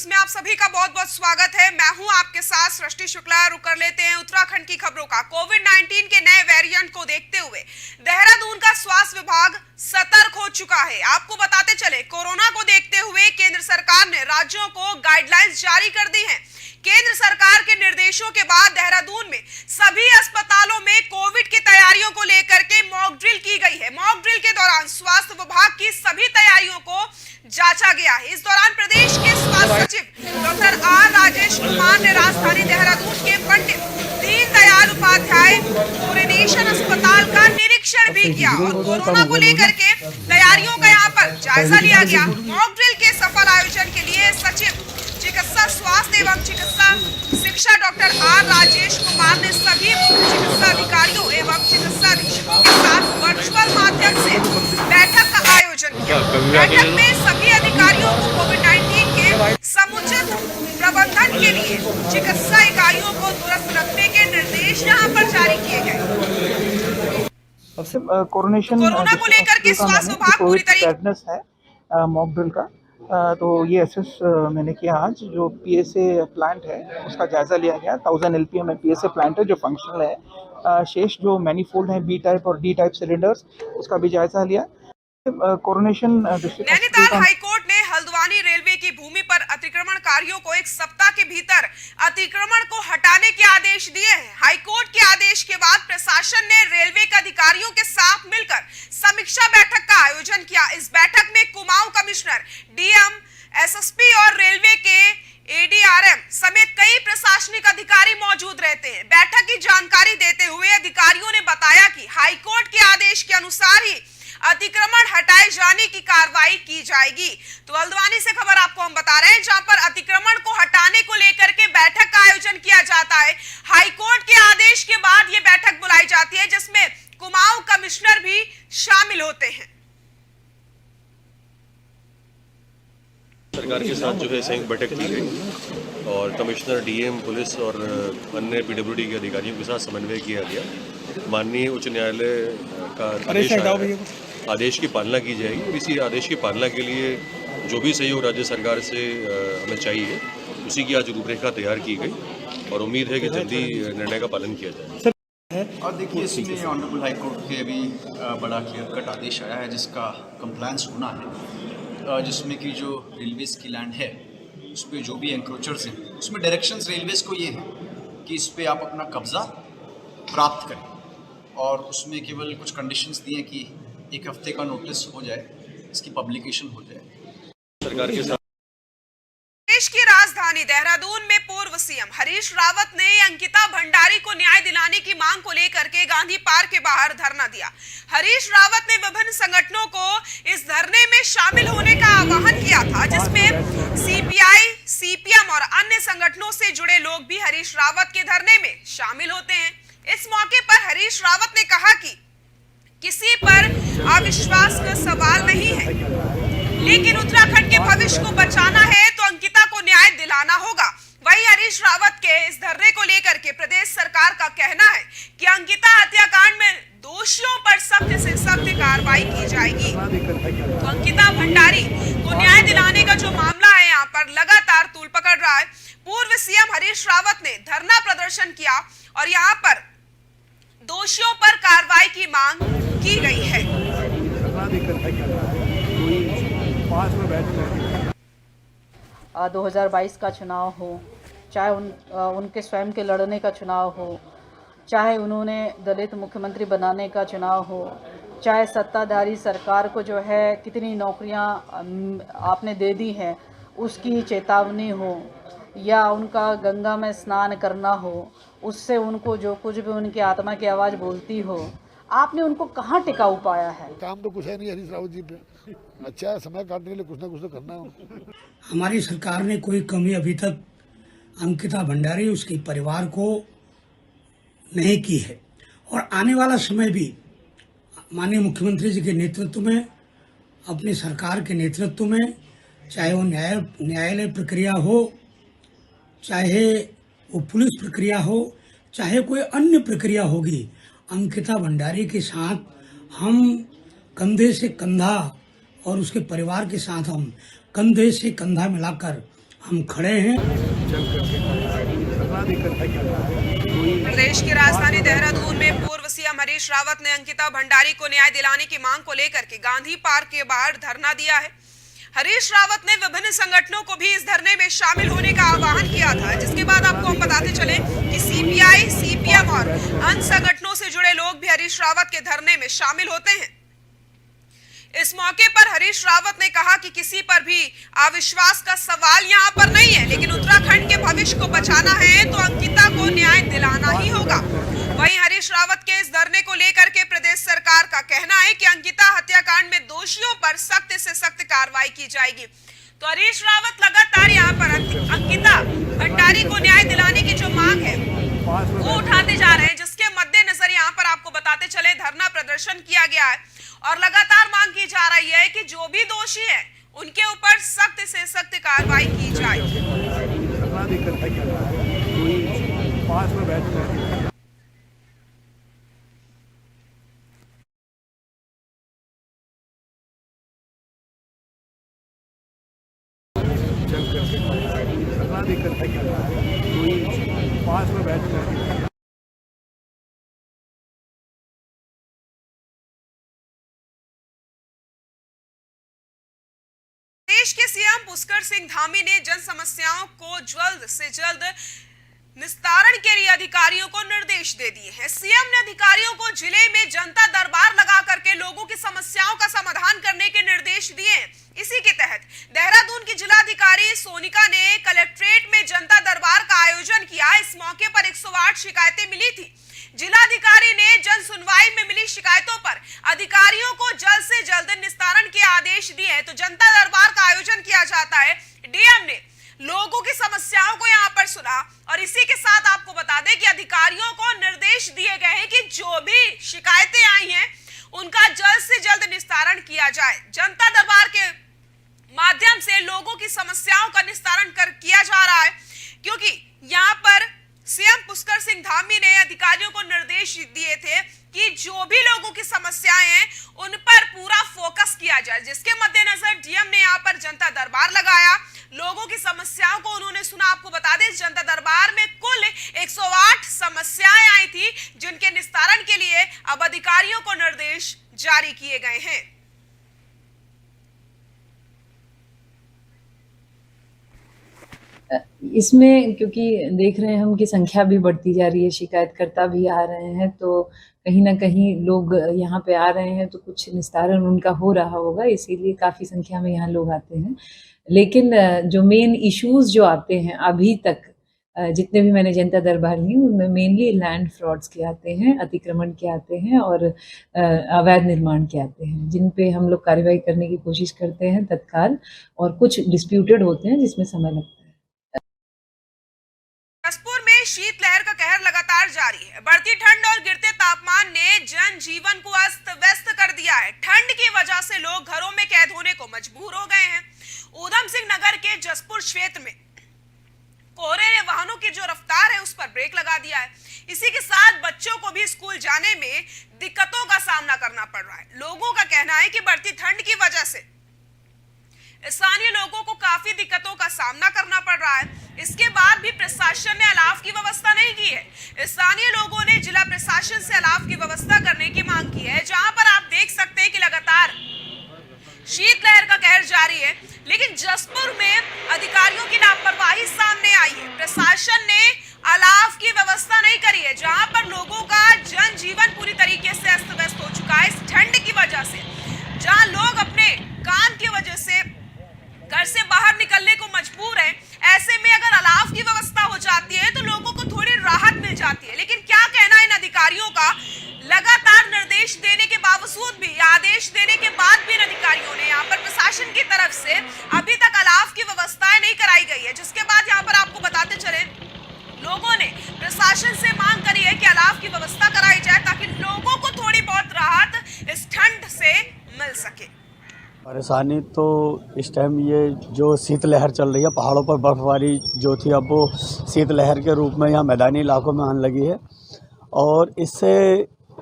Access में आप सभी का बहुत बहुत स्वागत है। मैं हूं आपके साथ सृष्टि शुक्ला। रुक कर लेते हैं उत्तराखंड की खबरों का। कोविड-19 के नए वेरिएंट को देखते हुए देहरादून का स्वास्थ्य विभाग सतर्क हो चुका है। आपको बताते चले, कोरोना को देखते हुए केंद्र सरकार ने राज्यों को गाइडलाइंस जारी कर दी हैं। केंद्र सरकार के निर्देशों के बाद देहरादून में सभी अस्पतालों में कोविड की तैयारियों को लेकर के मॉक ड्रिल की गई है। मॉक ड्रिल के दौरान स्वास्थ्य विभाग की सभी तैयारियों को जांचा गया है। इस दौरान प्रदेश के स्वास्थ्य सचिव डॉक्टर आर राजेश कुमार ने राजधानी देहरादून के पंडित दीनदयाल उपाध्याय कोरोनेशन अस्पताल का निरीक्षण भी किया और कोरोना को लेकर के तैयारियों का यहाँ पर जायजा लिया गया। मॉक ड्रिल के सफल आयोजन के लिए सचिव चिकित्सा स्वास्थ्य एवं चिकित्सा शिक्षा डॉक्टर आर राजेश कुमार ने सभी मुख्य चिकित्सा अधिकारियों एवं चिकित्सा अधीक्षकों के साथ वर्चुअल माध्यम से बैठक का आयोजन किया। बैठक में सभी अधिकारियों को कोविड-19 के समुचित प्रबंधन के लिए चिकित्सा इकाइयों को दुरुस्त रखने के निर्देश यहाँ पर जारी किए गए। कोरोना को लेकर के स्वास्थ्य विभाग पूरी तरीके है मॉक ड्रिल का। तो ये एसेस मैंने किया आज। जो पीएसए प्लांट है उसका जायज़ा लिया गया। 1000 एलपीए में पीएसए प्लांट है जो फंक्शनल है। शेष जो मैनीफोल्ड है बी टाइप और डी टाइप सिलेंडर्स उसका भी जायज़ा लिया। कोरोनेशन नैनीताल हाईकोर्ट ने हल्द्वानी रेलवे की भूमि पर अतिक्रमणकारियों को 1 सप्ताह के भीतर अतिक्रमण को हटाने के आदेश दिए हैं। हाईकोर्ट के आदेश के बाद प्रशासन ने रेलवे के अधिकारियों के साथ मिलकर समीक्षा बैठक का आयोजन किया। इस बैठक में कुमाऊं कमिश्नर, डीएम, एसएसपी और रेलवे के एडीआरएम समेत कई प्रशासनिक अधिकारी मौजूद रहते हैं। बैठक की जानकारी देते हुए अधिकारियों ने बताया कि हाईकोर्ट के आदेश के अनुसार ही अतिक्रमण हटाए जाने की कार्रवाई की जाएगी। तो हल्द्वानी से खबर आपको हम बता रहे हैं, जहां पर अतिक्रमण को हटाने को लेकर के बैठक का आयोजन किया जाता है। हाईकोर्ट के आदेश के बाद ये बैठक बुलाई जाती है जिसमें कुमाऊं कमिश्नर भी शामिल होते हैं। सरकार के साथ जो है संयुक्त बैठक की गई और कमिश्नर, डीएम, पुलिस और अन्य पीडब्ल्यूडी के अधिकारियों के साथ समन्वय किया गया। माननीय उच्च न्यायालय का आदेश की पालना की जाएगी और इसी आदेश की पालना के लिए जो भी सहयोग राज्य सरकार से हमें चाहिए उसी की आज रूपरेखा तैयार की गई और उम्मीद है कि जल्दी निर्णय का पालन किया जाए। और देखिए, इसमें ऑनरेबल हाई कोर्ट के अभी बड़ा क्लियर कट आदेश आया है जिसका कंप्लायंस होना है, जिसमें कि जो रेलवेज़ की लैंड है उस पर जो भी एंक्रोचर्स हैं उसमें डायरेक्शंस रेलवेज़ को ये हैं कि इस पर आप अपना कब्ज़ा प्राप्त करें और उसमें केवल कुछ कंडीशंस दिए कि 1 हफ्ते का नोटिस हो जाए, इसकी पब्लिकेशन हो जाए। सरकार के साथ देश की राजधानी देहरादून में पूर्व सीएम हरीश रावत ने अंकिता भंडारी को न्याय दिलाने की मांग को लेकर के गांधी पार्क के बाहर धरना दिया। हरीश रावत ने विभिन्न संगठनों को इस धरने में शामिल होने का आह्वान किया था, जिसमें सीपीआई, सीपीएम और अन्य संगठनों से जुड़े लोग भी हरीश रावत के धरने में शामिल होते हैं। इस मौके पर हरीश रावत ने कहा कि किसी पर अविश्वास का सवाल नहीं है, लेकिन उत्तराखंड के भविष्य को बचाना है तो अंकिता को न्याय दिलाना होगा। वहीं हरीश रावत के इस धरने को लेकर के प्रदेश सरकार का कहना है कि अंकिता हत्याकांड में दोषियों पर सख्त से सख्त कार्रवाई की जाएगी। तो अंकिता भंडारी को न्याय दिलाने का जो मामला है यहाँ पर लगातार तूल पकड़ रहा है। पूर्व सीएम हरीश रावत ने धरना प्रदर्शन किया और यहाँ पर दोषियों पर कार्रवाई की मांग की गई है। 2022 का चुनाव हो, चाहे उनके स्वयं के लड़ने का चुनाव हो, चाहे उन्होंने दलित मुख्यमंत्री बनाने का चुनाव हो, चाहे सत्ताधारी सरकार को जो है कितनी नौकरियां आपने दे दी हैं उसकी चेतावनी हो, या उनका गंगा में स्नान करना हो, उससे उनको जो कुछ भी उनकी आत्मा की आवाज़ बोलती हो, आपने उनको कहाँ टिकाऊ पाया है? काम तो कुछ है नहीं हरीश रावत जी पे। अच्छा समय काटने के लिए कुछ ना कुछ तो करना है। हमारी सरकार ने कोई कमी अभी तक अंकिता भंडारी, उसके परिवार को नहीं की है और आने वाला समय भी माननीय मुख्यमंत्री जी के नेतृत्व में, अपनी सरकार के नेतृत्व में, चाहे वो न्यायालय प्रक्रिया हो, चाहे वो पुलिस प्रक्रिया हो, चाहे कोई अन्य प्रक्रिया होगी, अंकिता भंडारी के साथ हम कंधे से कंधा और उसके परिवार के साथ हम कंधे से कंधा मिलाकर हम खड़े हैं। प्रदेश की राजधानी देहरादून में पूर्व सीएम हरीश रावत ने अंकिता भंडारी को न्याय दिलाने की मांग को लेकर के गांधी पार्क के बाहर धरना दिया है। हरीश रावत ने विभिन्न संगठनों को भी इस धरने में शामिल होने का आह्वान किया था, जिसके बाद आपको हम बताते चले कि सीपीआई, सीपीएम और अन्य संगठनों से जुड़े लोग भी हरीश रावत के धरने में शामिल होते हैं। इस मौके पर हरीश रावत ने कहा कि किसी पर भी अविश्वास का सवाल यहां पर नहीं है, लेकिन उत्तराखंड के भविष्य को बचाना है तो अंकिता को न्याय दिलाना ही होगा। वहीं हरीश रावत के इस धरने को लेकर के प्रदेश सरकार का कहना है कि अंकिता हत्याकांड में दोषियों पर सख्त से सख्त कार्रवाई की जाएगी। तो हरीश रावत लगातार यहाँ पर अंकिता भंडारी को न्याय दिलाने की जो मांग है वो उठाते जा रहे हैं, जिसके मद्देनजर यहाँ पर आपको बताते चले धरना प्रदर्शन किया गया है और लगातार मांग की जा रही है कि जो भी दोषी है उनके ऊपर सख्त से सख्त कार्रवाई की जाए। प्रदेश के सीएम पुष्कर सिंह धामी ने जन समस्याओं को जल्द से जल्द निस्तारण के लिए अधिकारियों को निर्देश दे दिए हैं। सीएम ने अधिकारियों को जिले में जनता दरबार लगा करके लोगों की समस्याओं का समाधान करने के निर्देश दिए हैं। इसी के तहत देहरादून की जिलाधिकारी सोनिका ने कलेक्ट्रेट में जनता दरबार का आयोजन किया। इस मौके पर 108 शिकायतें मिली थी। जिलाधिकारी ने जन सुनवाई में मिली शिकायतों पर अधिकारियों को जल्द से जल्द निस्तारण के आदेश दिए हैं। तो जनता दरबार का आयोजन किया जाता है। डीएम ने लोगों की समस्याओं को यहां पर सुना और इसी के साथ आपको बता दें कि अधिकारियों को निर्देश दिए गए हैं कि जो भी शिकायतें आई हैं उनका जल्द से जल्द निस्तारण किया जाए। जनता दरबार के माध्यम से लोगों की समस्याओं का निस्तारण किया जा रहा है, क्योंकि यहाँ पर सीएम पुष्कर सिंह धामी ने अधिकारियों को निर्देश दिए थे कि जो भी लोगों की समस्याएं हैं उन पर पूरा फोकस किया जाए, जिसके मद्देनजर डीएम ने यहाँ पर जनता दरबार लगाया। लोगों की समस्याओं को उन्होंने सुना। आपको बता दें जनता दरबार में कुल 108 समस्याएं आई थी, जिनके निस्तारण के लिए अब अधिकारियों को निर्देश जारी किए गए हैं। इसमें क्योंकि देख रहे हैं हम कि संख्या भी बढ़ती जा रही है, शिकायतकर्ता भी आ रहे हैं, तो कहीं ना कहीं लोग यहाँ पे आ रहे हैं तो कुछ निस्तारण उनका हो रहा होगा, इसीलिए काफ़ी संख्या में यहाँ लोग आते हैं। लेकिन जो मेन इश्यूज जो आते हैं अभी तक जितने भी मैंने जनता दरबार ली उनमें मेनली लैंड फ्रॉड्स के आते हैं, अतिक्रमण के आते हैं और अवैध निर्माण के आते हैं, जिन पे हम लोग कार्रवाई करने की कोशिश करते हैं तत्काल, और कुछ डिस्प्यूटेड होते हैं जिसमें समय लगता है। जसपुर में शीतलहर का कहर लगातार जारी है। बढ़ती ठंड और गिरते तापमान ने जनजीवन को अस्त व्यस्त कर दिया है। ठंड की वजह से लोग घरों में कैद होने को मजबूर हो गए हैं। ऊधम सिंह नगर के जसपुर क्षेत्र में कोहरे ने वाहनों की जो रफ्तार है उस पर ब्रेक लगा दिया है। इसी के साथ बच्चों को भी स्कूल जाने में दिक्कतों का सामना करना पड़ रहा है। लोगों का कहना है कि बढ़ती ठंड की वजह से स्थानीय लोगों को काफी दिक्कतों का सामना करना पड़ रहा है। इसके बाद भी प्रशासन ने अलाव की व्यवस्था नहीं की है। स्थानीय लोगों ने जिला प्रशासन से अलाव की व्यवस्था करने की मांग की है, जहां पर आप देख सकते हैं कि लगातार शीतलहर का कहर जारी है। लेकिन जसपुर में अधिकारियों की लापरवाही सामने आई है। प्रशासन ने अलाव की व्यवस्था नहीं करी है, जहां पर लोगों का जनजीवन पूरी तरीके से अस्त व्यस्त हो चुका है इस ठंड की वजह से। जहां लोग अपने काम की वजह से घर से बाहर निकलने को मजबूर है, ऐसे में अगर अलाव की व्यवस्था हो जाती है तो लोगों को थोड़ी राहत मिल जाती है। लेकिन क्या कहना है इन अधिकारियों का, लगातार निर्देश देने के बावजूद भी, आदेश देने के बाद भी इन अधिकारियों ने यहाँ पर प्रशासन की तरफ से अभी तक अलाव की व्यवस्थाएं नहीं कराई गई है। जिसके बाद यहाँ पर आपको बताते चले लोगों ने प्रशासन से मांग करी है कि अलाव की व्यवस्था कराई जाए, ताकि लोगों को थोड़ी बहुत राहत इस ठंड से मिल सके। परेशानी तो इस टाइम ये जो शीतलहर चल रही है, पहाड़ों पर बर्फबारी जो थी अब वो शीतलहर के रूप में यहाँ मैदानी इलाकों में आने लगी है, और इससे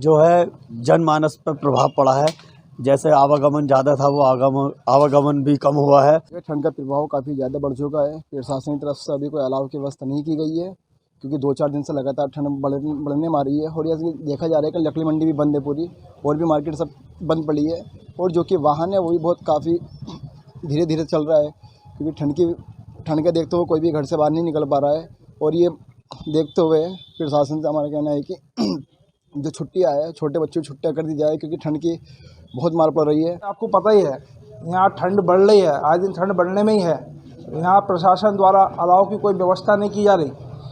जो है जनमानस पर प्रभाव पड़ा है। जैसे आवागमन ज़्यादा था वो आवागमन भी कम हुआ है। ठंड का प्रभाव काफ़ी ज़्यादा बढ़ चुका है। प्रशासन की तरफ से अभी कोई अलाव की व्यवस्था नहीं की गई है, क्योंकि 2-4 दिन से लगातार ठंड बढ़ने आ रही है। और ये देखा जा रहा है कि लकड़ी मंडी भी बंद है पूरी, और भी मार्केट सब बंद पड़ी है। और जो कि वाहन है वो भी बहुत काफ़ी धीरे धीरे चल रहा है, क्योंकि ठंड के देखते हुए कोई भी घर से बाहर नहीं निकल पा रहा है। और ये देखते हुए प्रशासन से हमारा कहना है कि जो छुट्टियाँ है, छोटे बच्चों की छुट्टियाँ कर दी जाए, क्योंकि ठंड की बहुत मार पड़ रही है। आपको पता ही है यहाँ ठंड बढ़ रही है, आज दिन ठंड बढ़ने में ही है। यहाँ प्रशासन द्वारा अलाव की कोई व्यवस्था नहीं की जा रही,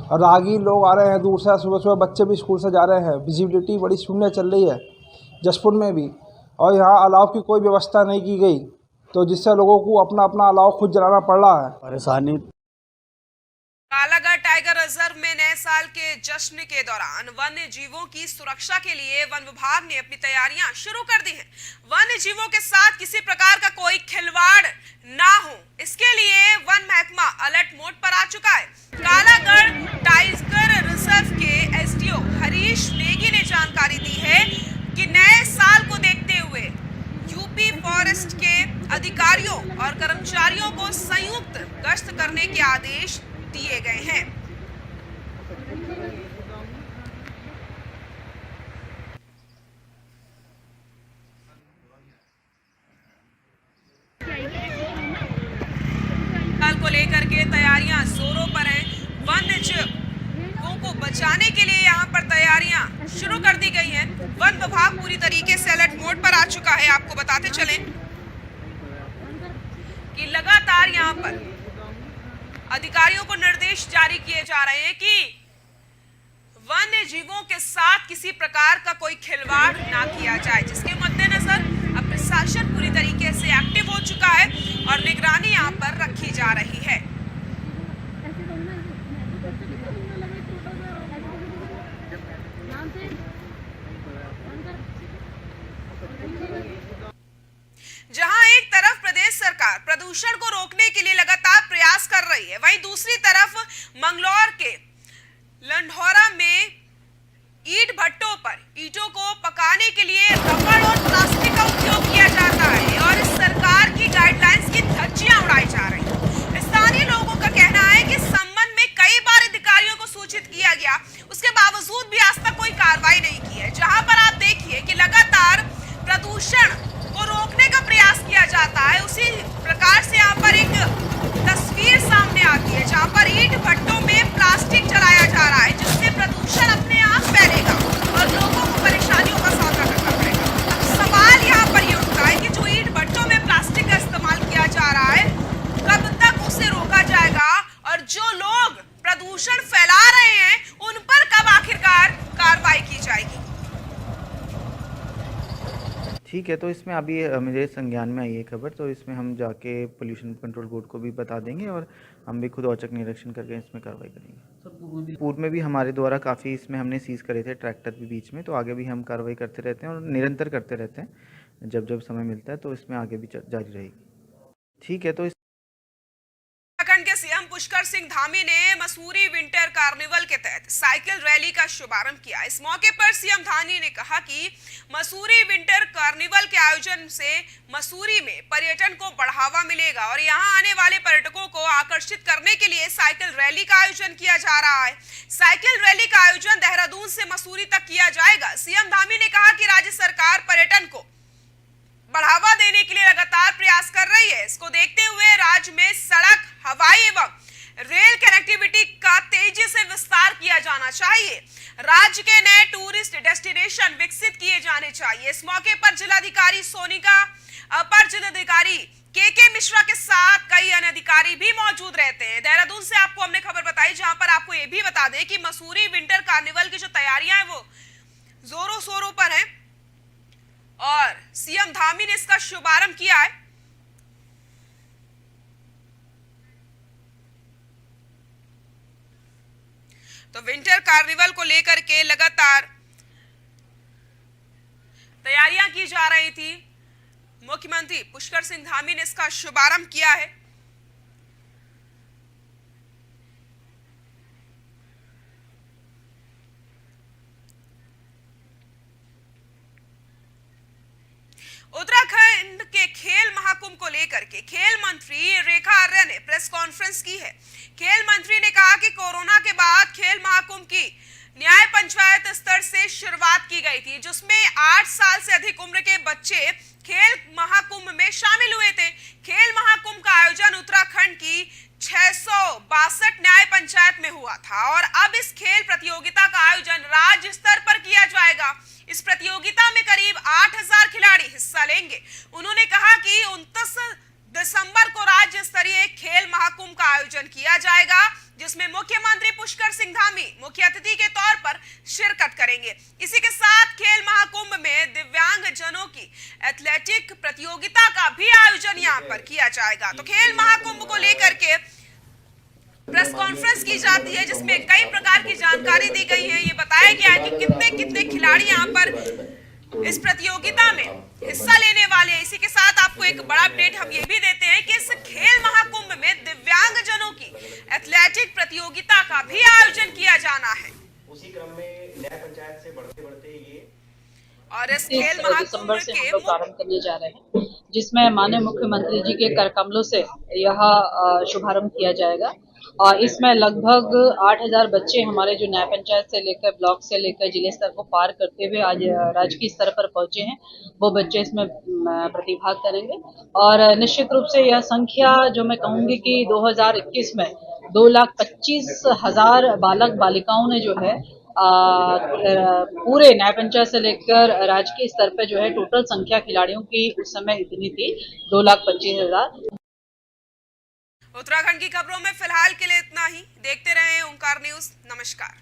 और राहगीर लोग आ रहे हैं दूर से, सुबह सुबह बच्चे भी स्कूल से जा रहे हैं। विजिबिलिटी बड़ी शून्य चल रही है जसपुर में भी, और यहाँ अलाव की कोई व्यवस्था नहीं की गई, तो जिससे लोगों को अपना अपना अलाव खुद जलाना पड़ रहा है। परेशानी कालागढ़ टाइगर रिजर्व में नए साल के जश्न के दौरान वन्य जीवों की सुरक्षा के लिए वन विभाग ने अपनी तैयारियां शुरू कर दी हैं। वन्य जीवों के साथ किसी प्रकार का कोई खिलवाड़ ना हो, इसके लिए वन महकमा अलर्ट मोड पर आ चुका है। कालागढ़ टाइगर रिजर्व के एसडीओ हरीश नेगी ने जानकारी दी है कि नए साल को देखते हुए यूपी फॉरेस्ट के अधिकारियों और कर्मचारियों को संयुक्त गश्त करने के आदेश दिए गए हैं। साल को लेकर के तैयारियां जोरों पर हैं। वन्य जीवों को बचाने के लिए यहां पर तैयारियां शुरू कर दी गई हैं। वन विभाग पूरी तरीके से अलर्ट मोड पर आ चुका है। आपको बताते चलें कि लगातार यहां पर अधिकारियों को निर्देश जारी किए जा रहे हैं कि वन्य जीवों के साथ किसी प्रकार का कोई खिलवाड़ ना किया जाए, जिसके मद्देनजर अब प्रशासन पूरी तरीके से एक्टिव हो चुका है और निगरानी यहां पर रखी जा रही है। जहां एक तरफ प्रदेश सरकार प्रदूषण को रोकने के लिए लगातार प्रयास कर रही है, वहीं दूसरी तरफ मंगलौर के लंढौरा में ईंट भट्टों पर ईंटों को पकाने के लिए रबड़ और प्लास्टिक का उपयोग किया जाता है और इस सरकार की गाइडलाइंस की धज्जियां उड़ाई जा रही है। स्थानीय लोगों का कहना है कि संबंध में कई बार अधिकारियों को सूचित किया गया, उसके बावजूद भी आज तक कोई कार्रवाई नहीं की है। जहां पर आप देखिए कि लगातार प्रदूषण को रोकने का प्रयास किया जाता है, उसी प्रकार से यहाँ पर एक तस्वीर सामने आती है जहाँ पर ईंट भट्टों में प्लास्टिक जलाया जा रहा है, जिससे प्रदूषण अपने आप फैलेगा और लोगों को परेशानियों का सामना करना पड़ेगा। अब सवाल यहाँ पर ये उठता है कि जो ईंट भट्टों में प्लास्टिक का इस्तेमाल किया जा रहा है, कब तक उसे रोका जाएगा और जो लोग प्रदूषण फैला रहे हैं उन पर कब आखिरकार कार्रवाई की जाएगी। ठीक है, तो इसमें अभी मेरे संज्ञान में आई है खबर, तो इसमें हम जाके पोल्यूशन कंट्रोल बोर्ड को भी बता देंगे और हम भी खुद औचक निरीक्षण करके इसमें कार्रवाई करेंगे। पूर्व में भी हमारे द्वारा काफ़ी इसमें हमने सीज करे थे ट्रैक्टर भी बीच में, तो आगे भी हम कार्रवाई करते रहते हैं और निरंतर करते रहते हैं। जब जब समय मिलता है तो इसमें आगे भी जारी रहेगी। ठीक है, तो उत्तराखंड के सीएम पुष्कर सिंह धामी ने मसूरी विंटर कार्निवल के तहत साइकिल रैली का शुभारंभ किया। इस मौके पर सीएम धामी ने कहा कि मसूरी विंटर कार्निवल के आयोजन से मसूरी में पर्यटन को बढ़ावा मिलेगा और यहां आने वाले पर्यटकों को आकर्षित करने के लिए साइकिल रैली का आयोजन किया जा रहा है। साइकिल रैली का आयोजन देहरादून से मसूरी तक किया जाएगा। सीएम धामी ने कहा कि राज्य सरकार पर्यटन को बढ़ावा देने के लिए लगातार प्रयास कर रही है। इसको देखते हुए राज्य में सड़क, हवाई एवं रेल कनेक्टिविटी का तेजी से विस्तार किया जाना चाहिए। राज्य के नए टूरिस्ट डेस्टिनेशन विकसित किए जाने चाहिए। इस मौके पर जिलाधिकारी सोनिका, अपर जिलाधिकारी के मिश्रा के साथ कई अन्य अधिकारी भी मौजूद रहते हैं। देहरादून से आपको हमने खबर बताई, जहां पर आपको ये भी बता दें कि मसूरी विंटर कार्निवल की जो तैयारियां हैं वो जोरों शोरों पर हैं और सीएम धामी ने इसका शुभारंभ किया है। तो विंटर कार्निवल को लेकर के लगातार तैयारियां की जा रही थी। मुख्यमंत्री पुष्कर सिंह धामी ने इसका शुभारंभ किया है। उत्तराखंड खेल महाकुंभ को लेकर के खेल मंत्री रेखा आर्या ने प्रेस कॉन्फ्रेंस की है। खेल मंत्री ने कहा कि कोरोना के बाद खेल महाकुंभ की न्याय पंचायत स्तर से शुरुआत की गई थी, जिसमें 8 साल से अधिक उम्र के बच्चे खेल महाकुंभ में शामिल हुए थे। खेल महाकुंभ का आयोजन उत्तराखंड की 662 न्याय पंचायत में हुआ था और अब इस खेल प्रतियोगिता का आयोजन राज्य स्तर पर किया जाएगा। इस प्रतियोगिता में करीब 8000 खिलाड़ी हिस्सा लेंगे। उन्होंने कहा कि 29 दिसंबर को राज्य स्तरीय खेल महाकुंभ का आयोजन किया जाएगा, जिसमें मुख्यमंत्री पुष्कर सिंह धामी मुख्य अतिथि के तौर पर शिरकत करेंगे। इसी के साथ खेल महाकुंभ में दिव्यांग जनों की एथलेटिक प्रतियोगिता का भी आयोजन यहां पर किया जाएगा। तो खेल महाकुंभ को लेकर के प्रेस कॉन्फ्रेंस की जाती है, जिसमें कई प्रकार की जानकारी दी गई है। ये बताया गया है कि कितने खिलाड़ी यहाँ पर इस प्रतियोगिता में हिस्सा लेने वाले हैं। इसी के साथ आपको एक बड़ा अपडेट हम ये भी देते हैं कि इस खेल महाकुंभ में दिव्यांग जनों की एथलेटिक प्रतियोगिता का भी आयोजन किया जाना है। उसी क्रम में न्याय पंचायत से बढ़ते ये और इस खेल महाकुंभ के प्रारंभ करने जा रहे हैं, जिसमें माननीय मुख्यमंत्री जी के कर कमलों से यह शुभारंभ किया जाएगा। और इसमें लगभग 8000 बच्चे हमारे जो न्याय पंचायत से लेकर ब्लॉक से लेकर जिले स्तर को पार करते हुए आज राजकीय स्तर पर पहुंचे हैं, वो बच्चे इसमें प्रतिभाग करेंगे। और निश्चित रूप से यह संख्या जो मैं कहूंगी कि 2021 में 2,25,000 बालक बालिकाओं ने जो है पूरे न्याय पंचायत से लेकर राज्य स्तर पे जो है टोटल संख्या खिलाड़ियों की उस समय इतनी थी 2,25,000। उत्तराखंड की खबरों में फिलहाल के लिए इतना ही। देखते रहें ओंकार न्यूज। नमस्कार।